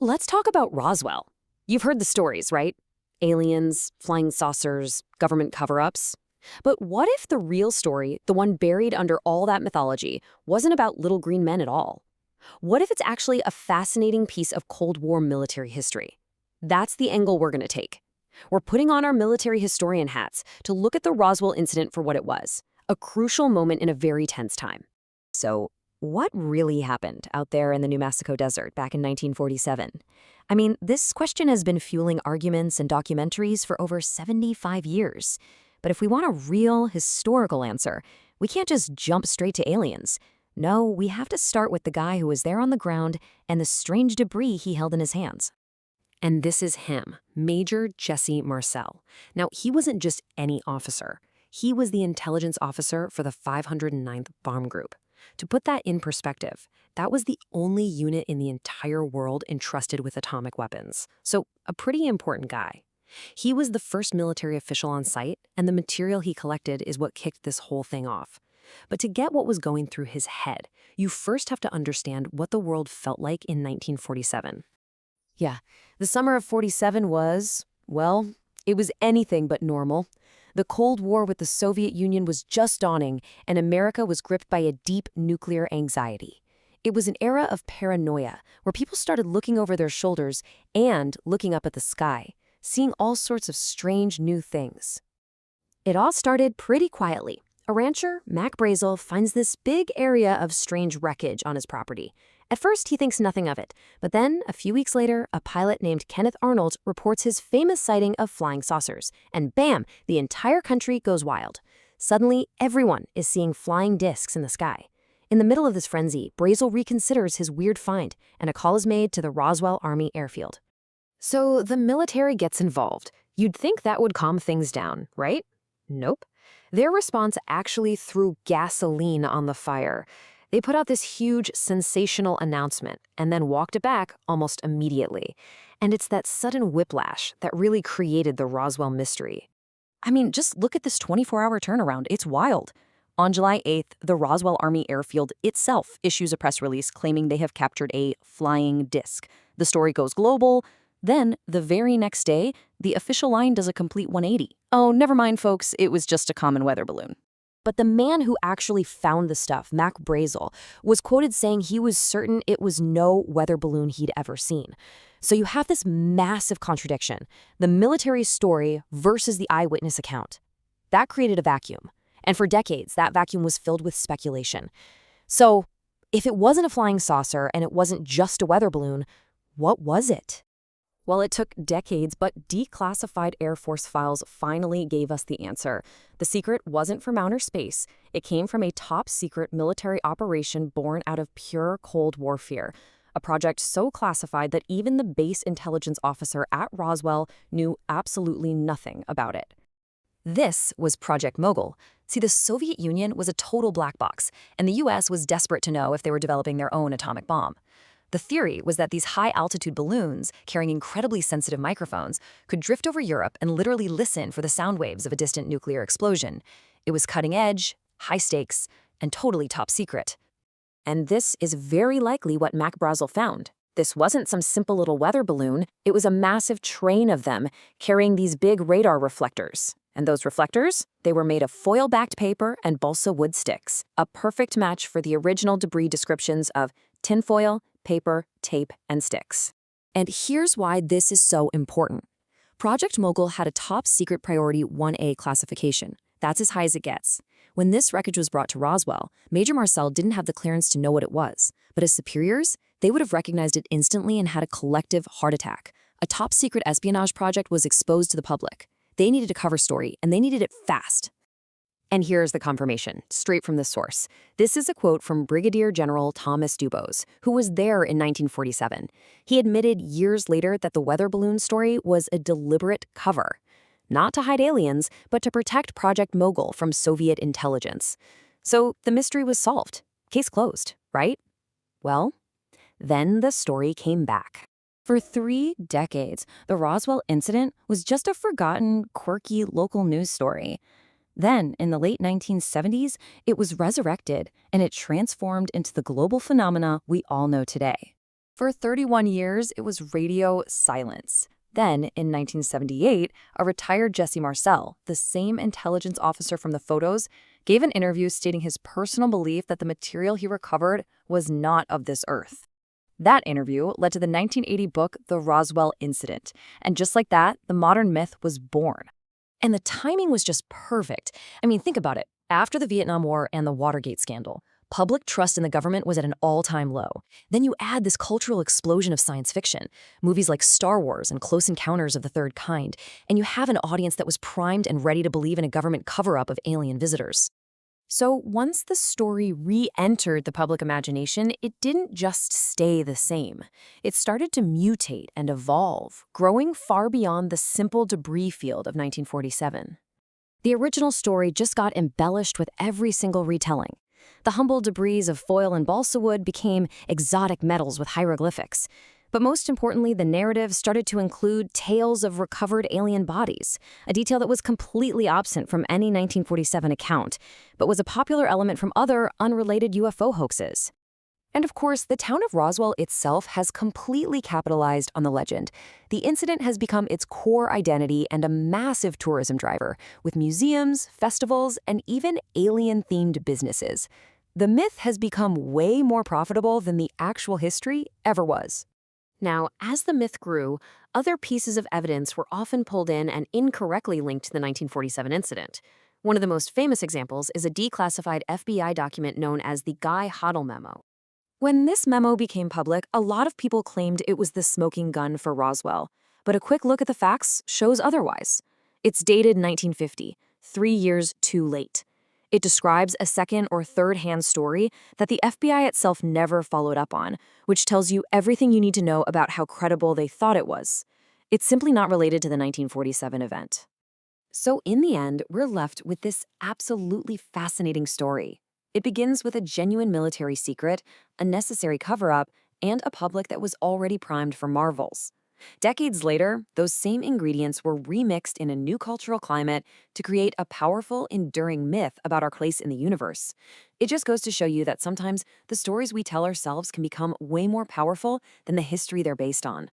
Let's talk about Roswell. You've heard the stories, right? Aliens, flying saucers, government cover-ups. But what if the real story, the one buried under all that mythology, wasn't about little green men at all? What if it's actually a fascinating piece of Cold War military history? That's the angle we're going to take. We're putting on our military historian hats to look at the Roswell incident for what it was, a crucial moment in a very tense time. So, what really happened out there in the New Mexico desert back in 1947? I mean, this question has been fueling arguments and documentaries for over 75 years. But if we want a real historical answer, we can't just jump straight to aliens. No, we have to start with the guy who was there on the ground and the strange debris he held in his hands. And this is him, Major Jesse Marcel. Now, he wasn't just any officer. He was the intelligence officer for the 509th Bomb Group. To put that in perspective, that was the only unit in the entire world entrusted with atomic weapons. So, a pretty important guy. He was the first military official on site, and the material he collected is what kicked this whole thing off. But to get what was going through his head, you first have to understand what the world felt like in 1947. Yeah, the summer of 47 was, well, it was anything but normal. The Cold War with the Soviet Union was just dawning, and America was gripped by a deep nuclear anxiety. It was an era of paranoia, where people started looking over their shoulders and looking up at the sky, seeing all sorts of strange new things. It all started pretty quietly. A rancher, Mac Brazel, finds this big area of strange wreckage on his property. At first, he thinks nothing of it, but then, a few weeks later, a pilot named Kenneth Arnold reports his famous sighting of flying saucers, and bam, the entire country goes wild. Suddenly, everyone is seeing flying discs in the sky. In the middle of this frenzy, Brazel reconsiders his weird find, and a call is made to the Roswell Army airfield. So the military gets involved. You'd think that would calm things down, right? Nope. Their response actually threw gasoline on the fire. They put out this huge, sensational announcement and then walked it back almost immediately. And it's that sudden whiplash that really created the Roswell mystery. I mean, just look at this 24-hour turnaround. It's wild. On July 8th, the Roswell Army airfield itself issues a press release claiming they have captured a flying disc. The story goes global. Then, the very next day, the official line does a complete 180. Oh, never mind, folks, it was just a common weather balloon. But the man who actually found the stuff, Mac Brazel, was quoted saying he was certain it was no weather balloon he'd ever seen. So you have this massive contradiction, the military story versus the eyewitness account. That created a vacuum. And for decades, that vacuum was filled with speculation. So, if it wasn't a flying saucer and it wasn't just a weather balloon, what was it? Well, it took decades, but declassified Air Force files finally gave us the answer. The secret wasn't from outer space. It came from a top-secret military operation born out of pure Cold War fear. A project so classified that even the base intelligence officer at Roswell knew absolutely nothing about it. This was Project Mogul. See, the Soviet Union was a total black box, and the US was desperate to know if they were developing their own atomic bomb. The theory was that these high-altitude balloons, carrying incredibly sensitive microphones, could drift over Europe and literally listen for the sound waves of a distant nuclear explosion. It was cutting-edge, high-stakes, and totally top-secret. And this is very likely what Mac Brazel found. This wasn't some simple little weather balloon. It was a massive train of them, carrying these big radar reflectors. And those reflectors? They were made of foil-backed paper and balsa wood sticks, a perfect match for the original debris descriptions of tinfoil, paper, tape, and sticks. And here's why this is so important. Project Mogul had a top-secret priority 1A classification. That's as high as it gets. When this wreckage was brought to Roswell, Major Marcel didn't have the clearance to know what it was, but his superiors, they would have recognized it instantly and had a collective heart attack. A top-secret espionage project was exposed to the public. They needed a cover story, and they needed it fast. And here's the confirmation, straight from the source. This is a quote from Brigadier General Thomas Dubose, who was there in 1947. He admitted years later that the weather balloon story was a deliberate cover. Not to hide aliens, but to protect Project Mogul from Soviet intelligence. So the mystery was solved. Case closed, right? Well, then the story came back. For 3 decades, the Roswell Incident was just a forgotten, quirky local news story. Then, in the late 1970s, it was resurrected, and it transformed into the global phenomena we all know today. For 31 years, it was radio silence. Then, in 1978, a retired Jesse Marcel, the same intelligence officer from the photos, gave an interview stating his personal belief that the material he recovered was not of this earth. That interview led to the 1980 book, The Roswell Incident, and just like that, the modern myth was born. And the timing was just perfect. I mean, think about it. After the Vietnam War and the Watergate scandal, public trust in the government was at an all-time low. Then you add this cultural explosion of science fiction, movies like Star Wars and Close Encounters of the Third Kind, and you have an audience that was primed and ready to believe in a government cover-up of alien visitors. So once the story re-entered the public imagination, it didn't just stay the same. It started to mutate and evolve, growing far beyond the simple debris field of 1947. The original story just got embellished with every single retelling. The humble debris of foil and balsa wood became exotic metals with hieroglyphics. But most importantly, the narrative started to include tales of recovered alien bodies, a detail that was completely absent from any 1947 account, but was a popular element from other unrelated UFO hoaxes. And of course, the town of Roswell itself has completely capitalized on the legend. The incident has become its core identity and a massive tourism driver, with museums, festivals, and even alien-themed businesses. The myth has become way more profitable than the actual history ever was. Now, as the myth grew, other pieces of evidence were often pulled in and incorrectly linked to the 1947 incident. One of the most famous examples is a declassified FBI document known as the Guy Hoddle Memo. When this memo became public, a lot of people claimed it was the smoking gun for Roswell, but a quick look at the facts shows otherwise. It's dated 1950, 3 years too late. It describes a second or third-hand story that the FBI itself never followed up on, which tells you everything you need to know about how credible they thought it was. It's simply not related to the 1947 event. So in the end, we're left with this absolutely fascinating story. It begins with a genuine military secret, a necessary cover-up, and a public that was already primed for marvels. Decades later, those same ingredients were remixed in a new cultural climate to create a powerful, enduring myth about our place in the universe. It just goes to show you that sometimes the stories we tell ourselves can become way more powerful than the history they're based on.